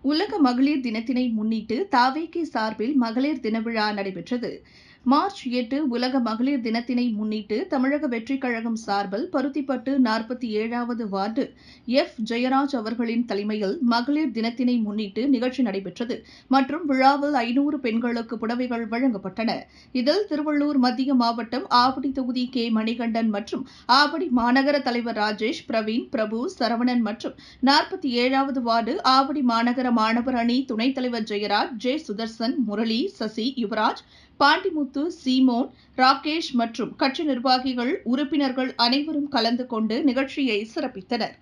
உலக மகளிர் தினத்தினை முன்னிட்டு தாவேகே சார்பில் மகளிர் தின விழா நடைபெற்றது. மார்ச் 8 உலக மகளிர் தினத்தினை முன்னிட்டு தமிழக வெற்றிக் கழகம் சார்பில் பருத்திப்பட்டு 47வது வார்டு ஜெயராஜ் அவர்களின் தலைமையில் மகளிர் தினத்தினை முன்னிட்டு நிகழ்ச்சி நடைபெற்றது மற்றும் விழாவில் 500 பெண்களுக்கு புடவைகள் வழங்கப்பட்டன. இதில் திருவள்ளூர் மத்திய மாவட்டம் ஆவடி தொகுதி மணிகண்டன் மற்றும் ஆவடி மாநகர தலைவர் ராஜேஷ், பிரவீன், பிரபு, சரவணன் மற்றும் 47வது வார்டு ஆவடி மாநகர மாணவர் அணி துணைத் தலைவர் ஜெயராஜ், சுதர்சன், முரளி, சசி, யுவராஜ், பாண்டிமுத்து, சீமோன், ராகேஷ் மற்றும் கட்சி நிர்வாகிகள், உறுப்பினர்கள் அனைவரும் கலந்து கொண்டு நிகழ்ச்சியை சிறப்பித்தனர்.